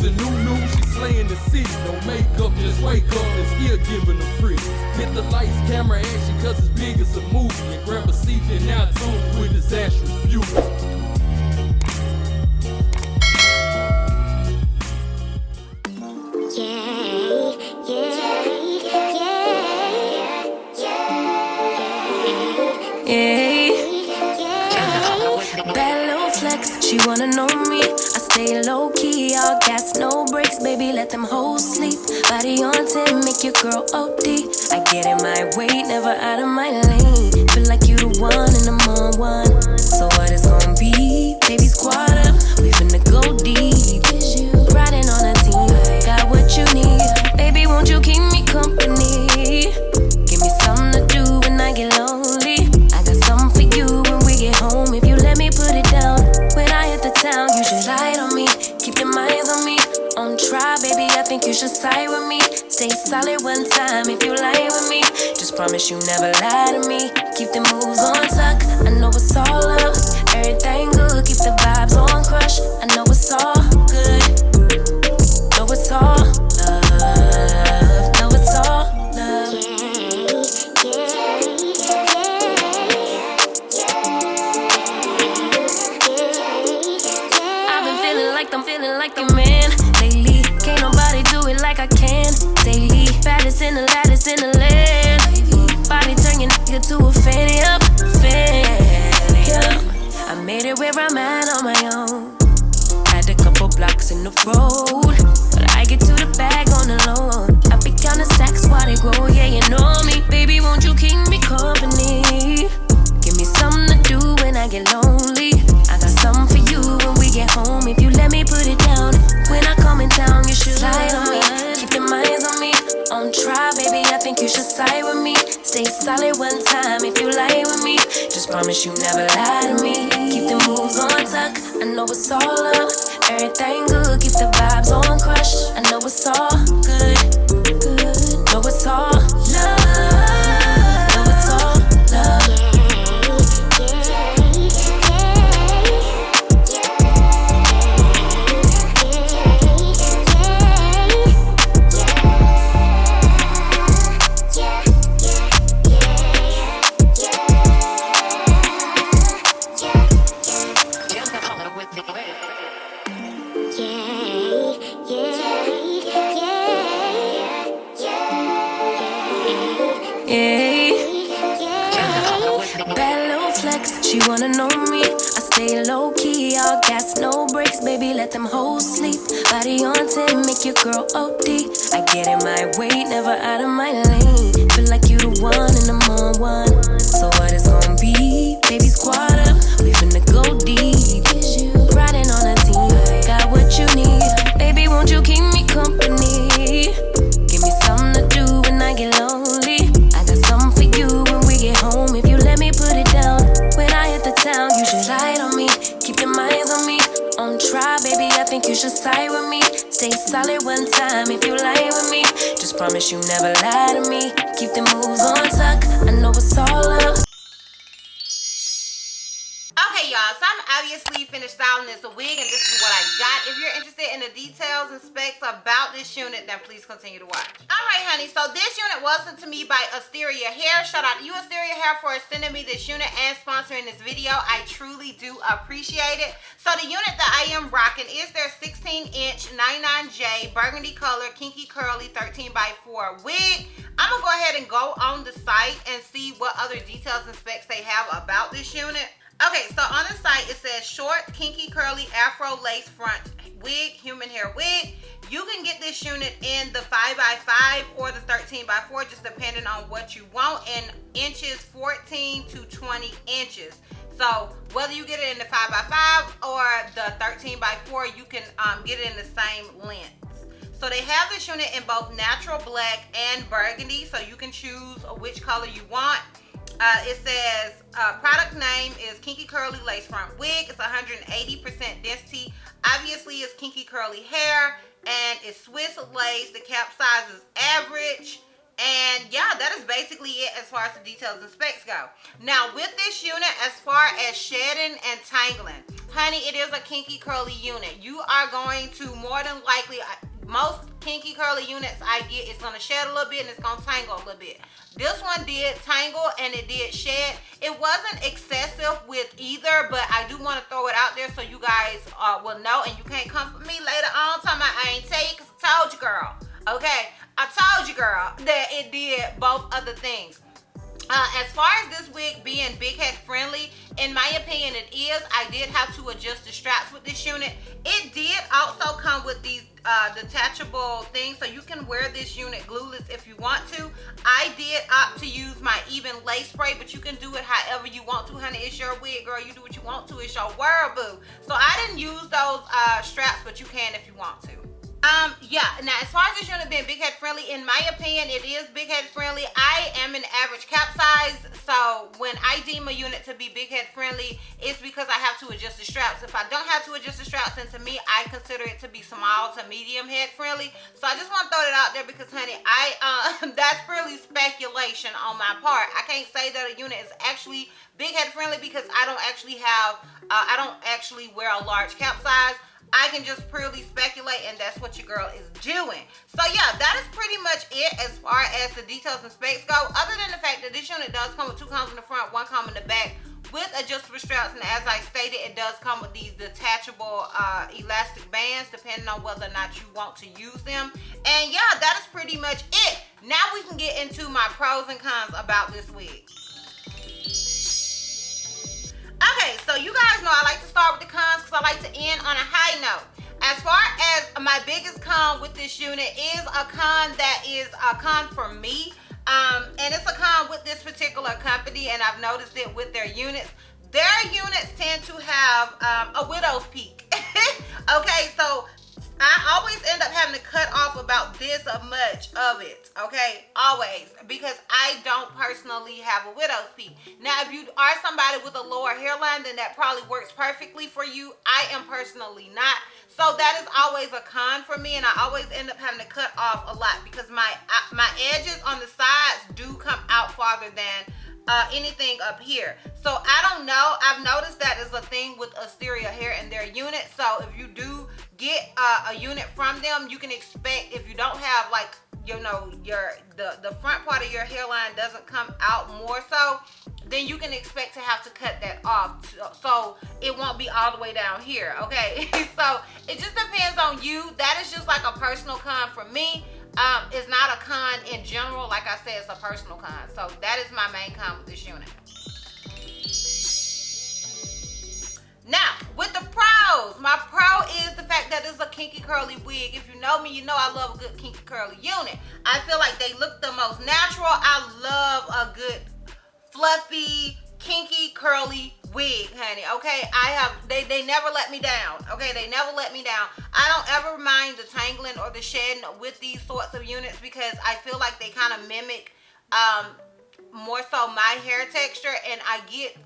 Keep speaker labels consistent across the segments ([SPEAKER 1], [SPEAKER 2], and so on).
[SPEAKER 1] a new, she's slaying the city. No makeup, just wake up and still giving them free. Hit the lights, camera, action, cause it's big as a movie. And grab a seat and now tune with Disastrous Beauty.
[SPEAKER 2] Bad little flex, she wanna know me. I stay low key, all gas, no brakes, baby, let them hoes sleep. Body on 10, make your girl OD. I get in my way, never out of my lane. Feel like you the one and I'm on one. So what it's gonna be? Baby, squad up, we finna go deep. Riding on a team, got what you need. Baby, won't you keep me company? Give me something to do when I get lonely. I got something for you when we get home. If you let me put it down, when I hit the town, you should ride on me. Keep your minds on me. On try, baby, I think you should side with me. Stay solid one time if you lie with me. Just promise you never lie to me. Keep the moves on tuck, I know it's all love. Everything good, keep the vibes on crush. I know it's all good. Know it's all love. Know it's all love. I've been feeling like I'm feeling like a man lately. Can't nobody do it like I can daily. Baddest in the lattice in the land. Body turn your nigga to a fanny up, fanny up. I made it where I'm at on my own. Had a couple blocks in the road, but I get to the bag on the low. I be counting stacks while they grow, yeah, you know me. Baby, won't you keep me company? Give me something to do when I get lonely. I got something for you when we get home. If you let me put it down, when I come in town, you should slide on me. Keep your minds on me. On try, baby, I think you should side with me. Stay solid one time if you lie with me. Just promise you never lie to me. Keep the moves on tuck, I know it's all love. Everything good, keep the vibes on crush. I know it's all good, good. Know it's all love. Know it's all love. Bad little flex, she wanna know me. I stay low key, all gas, no brakes, baby, let them hoes sleep. Body on 10, make your girl OD. I get in my way, never out of my lane. Feel like you the one and I'm on one. So what it's gonna be? Baby, squad up, we finna go deep. Riding on a team, got what you need. Baby, won't you keep me company? Give me something to do when I get lonely. I got something for you when we get home. If you let me put it down, when I hit the town, you should ride on me. Keep your minds on me. On try, baby, I think you should side with me. Stay solid one time if you lie with me. Just promise you never lie to me. Keep the moves on tuck, I know it's all love.
[SPEAKER 3] Okay, y'all, so I'm obviously finished styling this wig, and this is what I got. If you're interested in the details and specs about this unit, then please continue to watch. Alright, honey, so this unit was sent to me by Asteria Hair. Shout out to you, Asteria Hair, for sending me this unit and sponsoring this video. I truly do appreciate it. So the unit that I am rocking is their 16-inch 99J Burgundy color Kinky Curly 13x4 wig. I'm gonna go ahead and go on the site and see what other details and specs they have about this unit. Okay, so on the site it says short, kinky, curly, afro lace front wig, human hair wig. You can get this unit in the 5x5 or the 13x4, just depending on what you want, in inches 14 to 20 inches. So whether you get it in the 5x5 or the 13x4, you can get it in the same length. So they have this unit in both natural black and burgundy, so you can choose which color you want. It says product name is Kinky Curly Lace Front Wig. It's 180% density. Obviously, it's kinky curly hair, and it's Swiss lace. The cap size is average. And yeah, that is basically it as far as the details and specs go. Now, with this unit, as far as shedding and tangling, honey, it is a kinky curly unit. You are going to more than likely, most kinky curly units I get, it's gonna shed a little bit and it's gonna tangle a little bit. This one did tangle and it did shed. It wasn't excessive with either, but I do want to throw it out there so you guys will know, and you can't come for me later on talking about I ain't tell you, because I told you, girl. Okay, I told you, girl, that it did both other things. As far as this wig being big head friendly, in my opinion it is. I did have to adjust the straps with this unit. It did also come with these detachable things, so you can wear this unit glueless if you want to. I did opt to use my even lace spray, but you can do it however you want to, honey. It's your wig, girl. You do what you want to. It's your world, boo. So I didn't use those straps, but you can if you want to. Yeah, now as far as this unit being big head friendly, in my opinion, it is big head friendly. I am an average cap size, so when I deem a unit to be big head friendly, it's because I have to adjust the straps. If I don't have to adjust the straps, then to me, I consider it to be small to medium head friendly. So I just want to throw that out there because, honey, that's really speculation on my part. I can't say that a unit is actually big head friendly because I don't actually have, I don't actually wear a large cap size. I can just purely speculate, and that's what your girl is doing. So yeah, that is pretty much it as far as the details and specs go, other than the fact that this unit does come with 2 combs in the front, 1 comb in the back with adjustable straps, and as I stated, it does come with these detachable elastic bands depending on whether or not you want to use them. And yeah, that is pretty much it. Now we can get into my pros and cons about this wig. Okay, so you guys know I like to start with the cons because I like to end on a high note. As far as my biggest con with this unit is a con that is a con for me. And it's a con with this particular company, and I've noticed it with their units. Their units tend to have a widow's peak. Okay, so I always end up having to cut off about this much of it, okay? Always, because I don't personally have a widow's peak. Now, if you are somebody with a lower hairline, then that probably works perfectly for you. I am personally not. So that is always a con for me, and I always end up having to cut off a lot because my edges on the sides do come out farther than anything up here. So I don't know. I've noticed that is a thing with Asteria hair and their unit. So if you do get a unit from them, you can expect, if you don't have, like, you know, the front part of your hairline doesn't come out more so, then you can expect to have to cut that off so it won't be all the way down here, okay? So it just depends on you. That is just like a personal con for me. It's not a con in general. Like I said, it's a personal con. So that is my main con with this unit. Now, with the pros, my pro is the fact that it's a kinky curly wig. If you know me, you know I love a good kinky curly unit. I feel like they look the most natural. I love a good fluffy, kinky, curly wig, honey, okay? They never let me down, okay? They never let me down. I don't ever mind the tangling or the shedding with these sorts of units because I feel like they kind of mimic more so my hair texture, and I get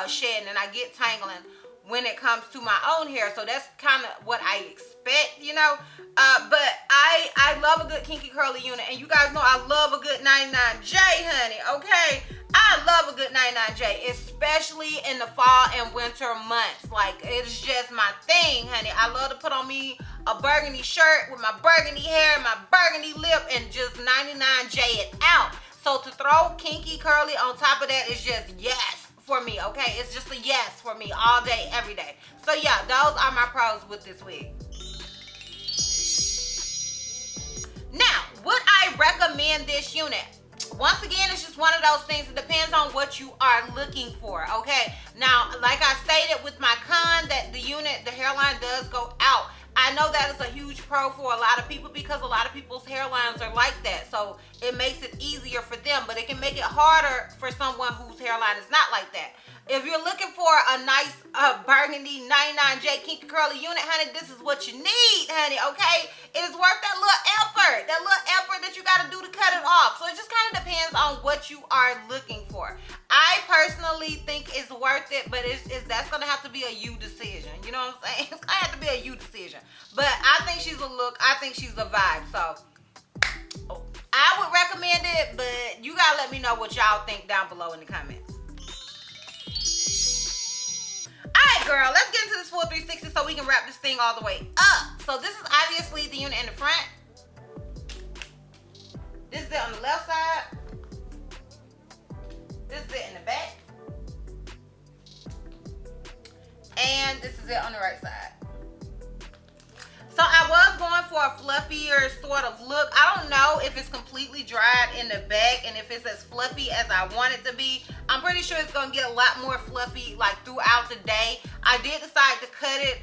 [SPEAKER 3] shedding and I get tangling when it comes to my own hair. So that's kind of what I expect, you know? But I love a good kinky curly unit, and you guys know I love a good 99J, honey, okay? I love a good 99J, especially in the fall and winter months. Like, it's just my thing, honey. I love to put on me a burgundy shirt with my burgundy hair, my burgundy lip, and just 99J it out. So to throw kinky curly on top of that is just yes for me, okay? It's just a yes for me all day, every day. So yeah, those are my pros with this wig. Now, would I recommend this unit? Once again, it's just one of those things. It depends on what you are looking for, okay? Now, like I stated with my con, that the unit, the hairline does go out. I know that is a huge pro for a lot of people because a lot of people's hairlines are like that. So it makes it easier for them, but it can make it harder for someone whose hairline is not like that. If you're looking for a nice burgundy 99J kinky curly unit, honey, this is what you need, honey, okay? It is worth that little effort that you got to do to cut it off. So it just kind of depends on what you are looking for. I personally think it's worth it, but that's going to have to be a you decision. You know what I'm saying? It's going to have to be a you decision. But I think she's a look. I think she's a vibe. So I would recommend it, but you got to let me know what y'all think down below in the comments. Alright, girl, let's get into this full 360 so we can wrap this thing all the way up. So this is obviously the unit in the front. This is it on the left side. This is it in the back. And this is it on the right side. So I was going for a fluffier sort of look. I don't know if it's completely dried in the back and if it's as fluffy as I want it to be. I'm pretty sure it's gonna get a lot more fluffy like throughout the day. I did decide to cut it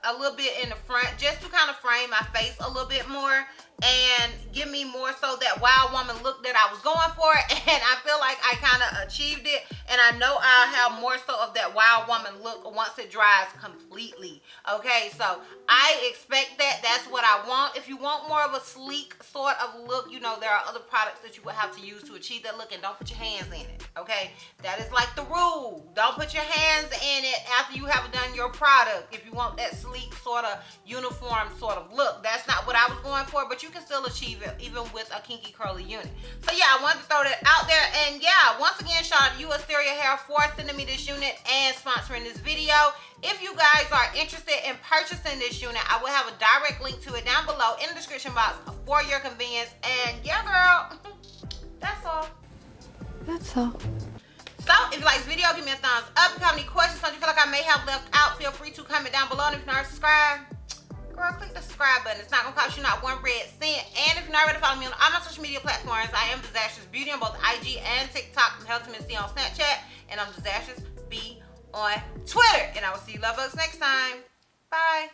[SPEAKER 3] a little bit in the front just to kind of frame my face a little bit more and give me more so that wild woman look that I was going for, and I feel like I kind of achieved it, and I know I'll have more so of that wild woman look once it dries completely. Okay, so I expect that. That's what I want. If you want more of a sleek sort of look, you know, there are other products that you would have to use to achieve that look, and don't put your hands in it. Okay, that is like the rule. Don't put your hands in it after you have done your product if you want that sleek sort of uniform sort of look. That's not what I was going for, but you can still achieve it even with a kinky curly unit. So yeah, I wanted to throw that out there. And yeah, once again, shout out to you, Asteria Hair, for sending me this unit and sponsoring this video. If you guys are interested in purchasing this unit, I will have a direct link to it down below in the description box for your convenience. And yeah, girl, that's all.
[SPEAKER 4] That's all.
[SPEAKER 3] So if you like this video, give me a thumbs up. If you have any questions, something you feel like I may have left out, feel free to comment down below. And if you're not subscribed, girl, click the subscribe button. It's not gonna cost you not one red cent. And if you're not ready to follow me on all my social media platforms, I am DizastrousBeauty on both IG and TikTok. I'm HealthyMissy on Snapchat, and I'm DizastrousB on Twitter. And I will see you love bugs next time. Bye.